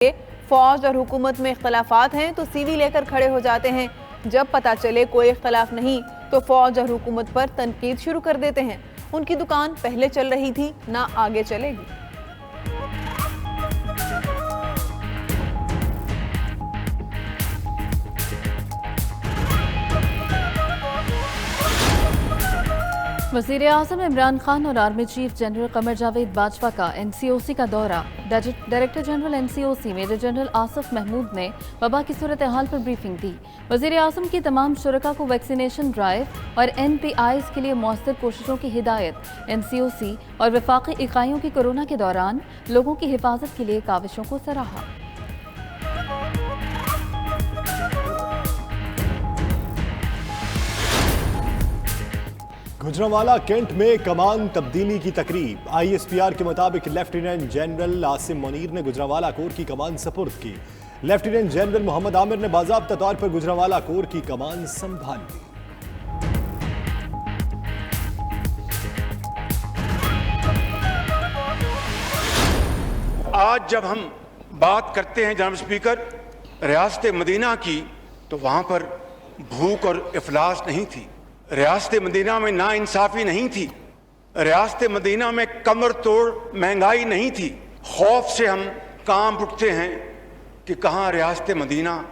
फौज और हुकूमत में इख्तलाफात हैं तो सीवी लेकर खड़े हो जाते हैं। जब पता चले कोई इख्तलाफ नहीं तो फौज और हुकूमत पर तनकीद शुरू कर देते हैं। उनकी दुकान पहले चल रही थी, ना आगे चलेगी। वज़ीर आज़म इमरान खान और army chief general Qamar Javed Bajwa का NCOC का दौरा। Director general NCOC major general Asif Mahmood ने वबा की सूरत हाल पर ब्रीफिंग दी। वज़ीर आज़म की तमाम शुरका को वैक्सीनेशन ड्राइव और NPIs के लिए मौसर कोशिशों की हिदायत। NCOC और वफाकी इकाइयों की कोरोना के दौरान लोगों की हिफाजत के लिए काविशों को सराहा। गुजरांवाला कैंट में कमान तब्दीली की तकरीब। ISPR के मुताबिक लेफ्टिनेंट जनरल आसिम मुनीर ने गुजरांवाला कोर की कमान सपुर्द की। लेफ्टिनेंट जनरल मोहम्मद आमिर ने बाज़ाब्ता तौर पर गुजरांवाला कोर की कमान संभाल ली। आज जब हम बात करते हैं जनाब स्पीकर रियासत मदीना की, तो वहां पर भूख और इफलास नहीं थी। रियासत मदीना में नाइंसाफी नहीं थी। रियासत मदीना में कमर तोड़ महंगाई नहीं थी। खौफ से हम कांप उठते हैं कि कहाँ रियासत मदीना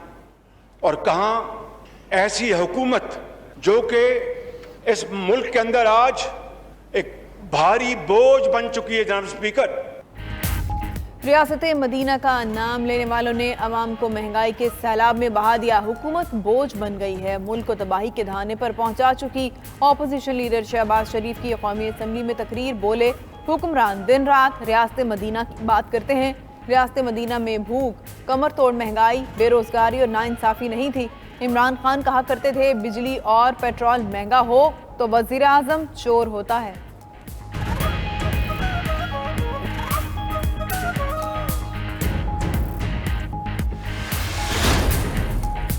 और कहाँ ऐसी हुकूमत जो कि इस मुल्क के अंदर आज एक भारी बोझ बन चुकी है। जनाब स्पीकर, रियासत मदीना का नाम लेने वालों ने अवाम को महंगाई के सैलाब में बहा दिया। हुकूमत बोझ बन गई है, मुल्क को तबाही के धाने पर पहुंचा चुकी। ऑपोजिशन लीडर शहबाज शरीफ की कौमी असम्बली में तकरीर। बोले, हुक्मरान दिन रात रियासत मदीना की बात करते हैं। रियासत मदीना में भूख, कमर तोड़ महंगाई, बेरोजगारी और नाइंसाफी नहीं थी। इमरान खान कहा करते थे, बिजली और पेट्रोल महंगा हो तो वजीर आजम चोर होता है।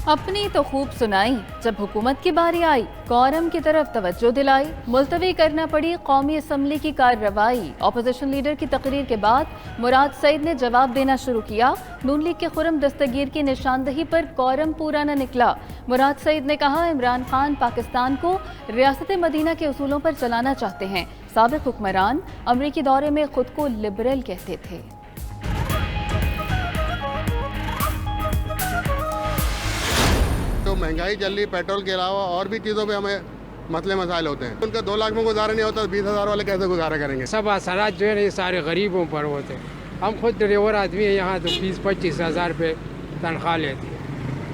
अपनी तो खूब सुनाई, जब हुकूमत की बारी आई कौरम की तरफ तवज्जो दिलाई। मुलतवी करना पड़ी कौमी असम्बली की कार्रवाई। ऑपोजिशन लीडर की तकरीर के बाद मुराद सईद ने जवाब देना शुरू किया। नून लीग के खुरम दस्तगीर की निशानदही पर कौरम पूरा न निकला। मुराद सईद ने कहा, इमरान खान पाकिस्तान को रियासत मदीना के उसूलों पर चलाना चाहते हैं। साबिक हुक्मरान अमरीकी दौरे में खुद को लिबरल कहते थे। तो महंगाई चल रही, पेट्रोल के अलावा और भी चीज़ों पे हमें मसले मसाइल होते हैं। उनका 2 लाख में गुजारा नहीं होता, 20,000 वाले कैसे गुजारा करेंगे? सब असरात जो है ना ये सारे गरीबों पर होते हैं। हम खुद ड्राइवर आदमी है, यहाँ तो 20-25 हज़ार रुपये तनख्वाह लेती है,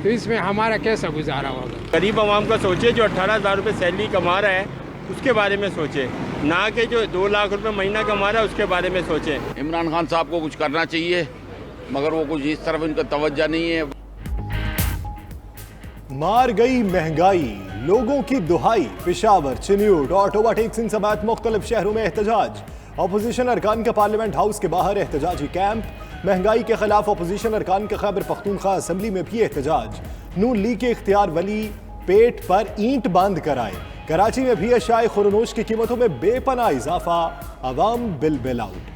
तो इसमें हमारा कैसा गुजारा होगा? गरीब आवाम का सोचे, जो 18,000 रुपये सैलरी कमा रहा है उसके बारे में सोचे, ना कि जो 2 लाख रुपये महीना कमा रहा है उसके बारे में सोचे। इमरान खान साहब को कुछ करना चाहिए, मगर वो कुछ इस तरफ इनका तवज्जो नहीं है। मार गई महंगाई, लोगों की दुहाई। पेशावर, चिन्यूट और टोबा टेक्सिन समेत मुख्तलिफ शहरों में एहतजाज। अपोजिशन अरकान का पार्लियामेंट हाउस के बाहर एहतजाजी कैंप। महंगाई के खिलाफ अपोजिशन अरकान का खैबर पख्तूनख्वा असम्बली में भी एहतजाज। नून लीग के इख्तियार वली पेट पर ईंट बांध कर आए। कराची में भी अशाए खुरनोश की कीमतों में बेपनाह इजाफा, अवाम बिल आउट।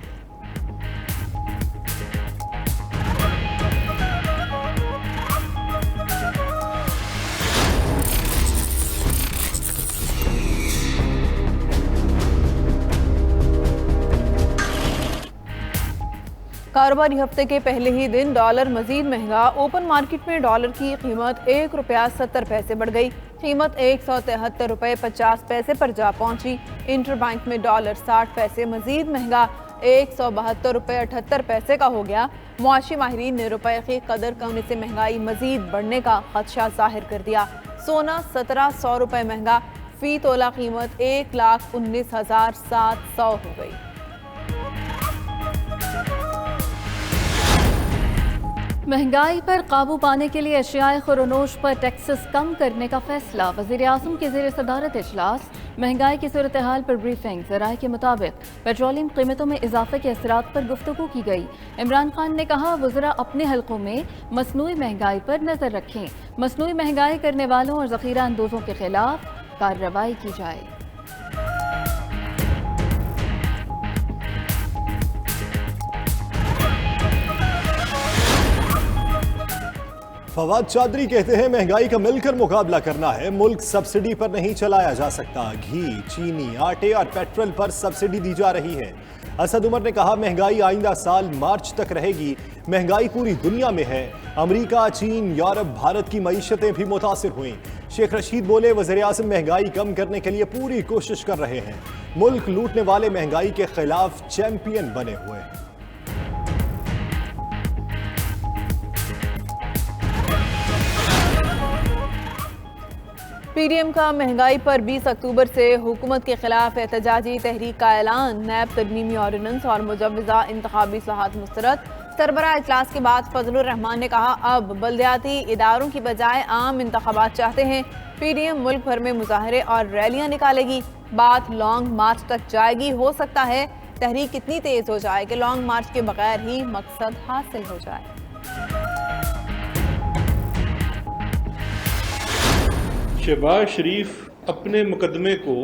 कारोबारी हफ्ते के पहले ही दिन डॉलर मजीद महंगा। ओपन मार्केट में डॉलर की कीमत ₹1.70 बढ़ गई। कीमत ₹173.50 पर जा पहुंची। इंटर बैंक में डॉलर 60 पैसे मजीद महंगा ₹172.78 का हो गया। मुआशी माहिरीन ने रुपए की कदर होने से महंगाई मजीद बढ़ने का खदशा जाहिर कर दिया। सोना 1700 रुपये महंगा, फी तोला कीमत 1,19,700 हो गई। महंगाई पर काबू पाने के लिए अशियाए खुरनोश पर टैक्सेस कम करने का फैसला। वज़ीर आज़म के ज़ेर सदारत इजलास। महंगाई की सूरत हाल पर ब्रीफिंग। ज़राए के मुताबिक पेट्रोलियम कीमतों में इजाफे के असरात पर गुफ्तगू की गई। इमरान खान ने कहा, वज़रा अपने हलकों में मसनूई महंगाई पर नजर रखें। मसनूई महंगाई करने वालों और ज़ख़ीरा अंदोज़ों के खिलाफ कार्रवाई की जाए। फवाद चौधरी कहते हैं महंगाई का मिलकर मुकाबला करना है, मुल्क सब्सिडी पर नहीं चलाया जा सकता। घी, चीनी, आटे और पेट्रोल पर सब्सिडी दी जा रही है। असद उमर ने कहा महंगाई आइंदा साल मार्च तक रहेगी। महंगाई पूरी दुनिया में है, अमेरिका, चीन, यूरोप, भारत की मईशतें भी मुतासिर हुई। शेख रशीद बोले वज़ीर आज़म महंगाई कम करने के लिए पूरी कोशिश कर रहे हैं। मुल्क लूटने वाले महंगाई के खिलाफ चैंपियन बने हुए हैं। पीडीएम का महंगाई पर 20 अक्टूबर से हुकूमत के खिलाफ एहतजाजी तहरीक का ऐलान। नैब तरमीमी ऑर्डिनेंस और मुजव्वज़ा इंतखाबी इस्लाहात मुस्तरद। सरबराह इजलास के बाद फजलुर रहमान ने कहा अब बल्दियाती इदारों की बजाय आम इंतखाबात चाहते हैं। पीडीएम मुल्क भर में मुजाहरे और रैलियां निकालेगी। बात लॉन्ग मार्च तक जाएगी। हो सकता है तहरीक इतनी तेज हो जाए कि लॉन्ग मार्च के बगैर ही मकसद हासिल हो जाए। शहबाज शरीफ अपने मुकदमे को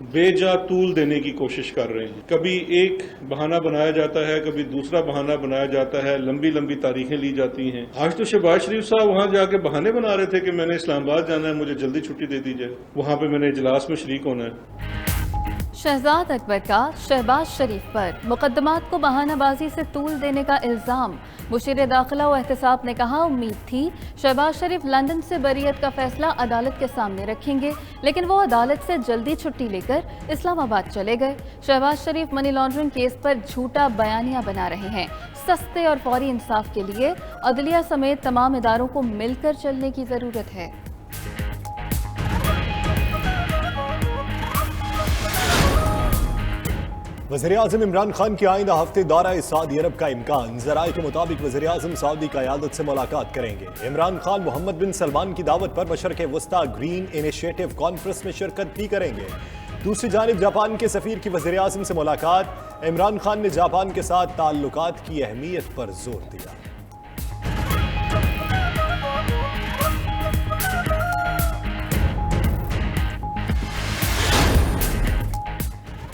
बेजा तूल देने की कोशिश कर रहे हैं। कभी एक बहाना बनाया जाता है, कभी दूसरा बहाना बनाया जाता है, लंबी लंबी तारीखें ली जाती हैं। आज तो शहबाज शरीफ साहब वहां जाके बहाने बना रहे थे कि मैंने इस्लामाबाद जाना है, मुझे जल्दी छुट्टी दे दीजिए, वहां पे मैंने इजलास में शरीक होना है। शहजाद अकबर का शहबाज शरीफ पर मुकदमात को बहानाबाजी से तूल देने का इल्ज़ाम। मुशीर दाखिला व एहतसाब ने कहा उम्मीद थी शहबाज शरीफ लंदन से बरीयत का फैसला अदालत के सामने रखेंगे, लेकिन वो अदालत से जल्दी छुट्टी लेकर इस्लामाबाद चले गए। शहबाज शरीफ मनी लॉन्ड्रिंग केस पर झूठा बयानिया बना रहे हैं। सस्ते और फौरी इंसाफ के लिए अदलिया समेत तमाम इदारों को मिलकर चलने की ज़रूरत है। वज़ीर-ए-आज़म इमरान खान की आइंदा हफ्ते दौरा सऊदी अरब का इम्कान। ज़राए के मुताबिक वज़ीर-ए-आज़म सऊदी क़यादत से मुलाकात करेंगे। इमरान खान मोहम्मद बिन सलमान की दावत पर मशरक़ वस्ता ग्रीन इनिशिएटिव कॉन्फ्रेंस में शिरकत भी करेंगे। दूसरी जानिब जापान के सफ़ीर की वज़ीर-ए-आज़म से मुलाकात। इमरान खान ने जापान के साथ ताल्लुकात की अहमियत पर जोर दिया।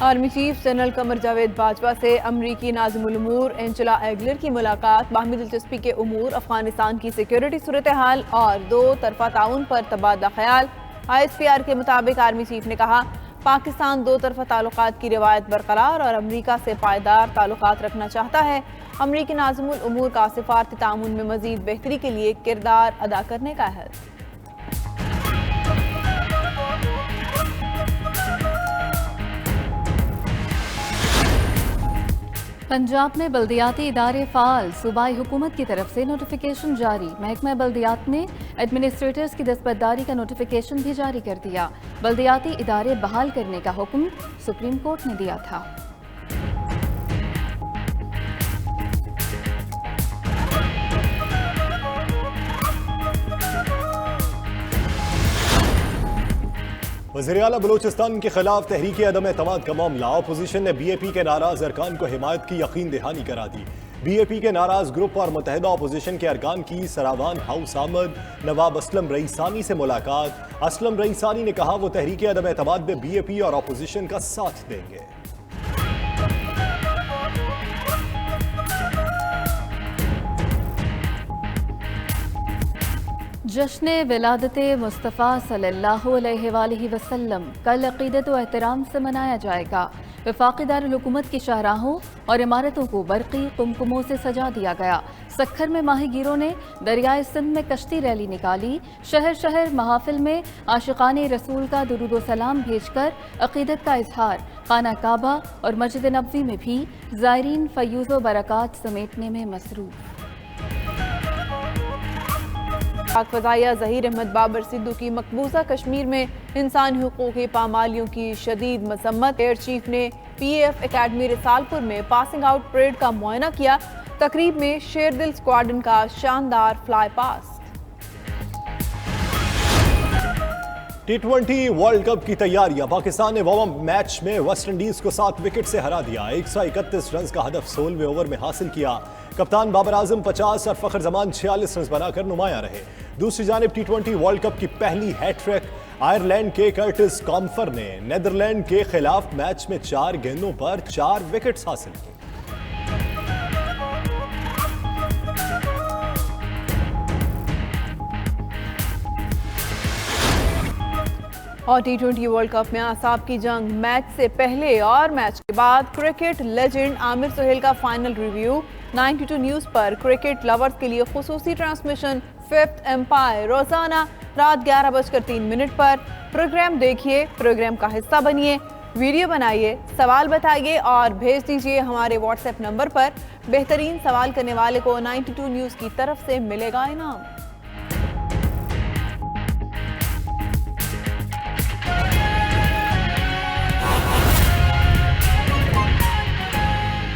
Army chief general Qamar Javed Bajwa से अमरीकी नाज़िमुल उमूर एंजेला एगलर की मुलाकात। बाहमी दिलचस्पी के उमूर, अफगानिस्तान की सिक्योरिटी सूरत हाल और दो तरफा ताउन पर तबादला ख्याल। ISPR के मुताबिक आर्मी चीफ ने कहा पाकिस्तान दो तरफा ताल्लुकात की रिवायत बरकरार और अमरीका से पायदार ताल्लुकात रखना चाहता है। अमरीकी नाज़िमुल उमूर का सिफारती ताउन में मजीद बेहतरी के लिए किरदार अदा करने का है। पंजाब में बल्दियाती इदारे फ़ाल। सूबाई हुकूमत की तरफ से नोटिफिकेशन जारी। महकमा बल्दियात ने एडमिनिस्ट्रेटर्स की दस्तबरदारी का नोटिफिकेशन भी जारी कर दिया। बल्दियाती इदारे बहाल करने का हुक्म सुप्रीम कोर्ट ने दिया था। वज़ीर आला बलूचिस्तान के खिलाफ तहरीक अदम एतमाद का मामला। अपोजिशन ने BAP के नाराज अरकान को हिमायत की यकीन दहानी करा दी। BAP के नाराज ग्रुप और मुतहदा अपोजिशन के अरकान की सरावान हाउस आमद। नवाब असलम रईसानी से मुलाकात। असलम रईसानी ने कहा वो तहरीक अदम एतमाद में BAP और अपोजिशन का साथ देंगे। जश्न विलादत मुस्तफ़ा सल्लल्लाहु अलैहि वसल्लम कल अक़ीदत व एहतराम से मनाया जाएगा। वफाक़ी दारुल हुकूमत की शाहराहों और इमारतों को बरक़ी कुमकुमों से सजा दिया गया। सक्खर में माहीगीरों ने दरियाए सिंध में कश्ती रैली निकाली। शहर शहर महाफिल में आशिक़ाने रसूल का दुरूद व सलाम भेजकर अक़ीदत का इजहार। खाना काबा और मस्जिद नबवी में भी ज़ायरीन फ़यूज़ व बरक़ात समेटने में मसरूफ़। पाक फ़ज़ाइया ज़हीर अहमद बाबर सिद्धू की मकबूजा कश्मीर में इंसानी हुकूक़ की पामालियों की शदीद मसम्मत। एयर चीफ ने PAF अकेडमी रिसालपुर में पासिंग आउट परेड का मुआयना किया। तकरीब में शेरदिल स्क्वाड्रन का शानदार फ्लाई पास। T20 वर्ल्ड कप की तैयारियां। पाकिस्तान ने वार्म अप मैच में वेस्ट इंडीज को 7 विकेट से हरा दिया। 131 रन का हदफ 16वें ओवर में हासिल किया। कप्तान बाबर आजम 50 और फखर जमान 46 रन बनाकर नुमाया रहे। दूसरी जानिब T20 वर्ल्ड कप की पहली हैट्रिक आयरलैंड के कर्टिस कॉम्फर ने नेदरलैंड के खिलाफ मैच में 4 गेंदों पर 4 विकेट्स हासिल की। और T20 वर्ल्ड कप में आसाब की जंग, मैच से पहले और मैच के बाद क्रिकेट लेजेंड आमिर सुहेल का फाइनल रिव्यू। 92 न्यूज पर क्रिकेट लवर्स के लिए खुसूसी ट्रांसमिशन फिफ्थ एम्पायर रोजाना रात 11:03 पर। प्रोग्राम देखिए, प्रोग्राम का हिस्सा बनिए, वीडियो बनाइए, सवाल बताइए और भेज दीजिए हमारे व्हाट्सएप नंबर पर। बेहतरीन सवाल करने वाले को 92 न्यूज की तरफ से मिलेगा इनाम।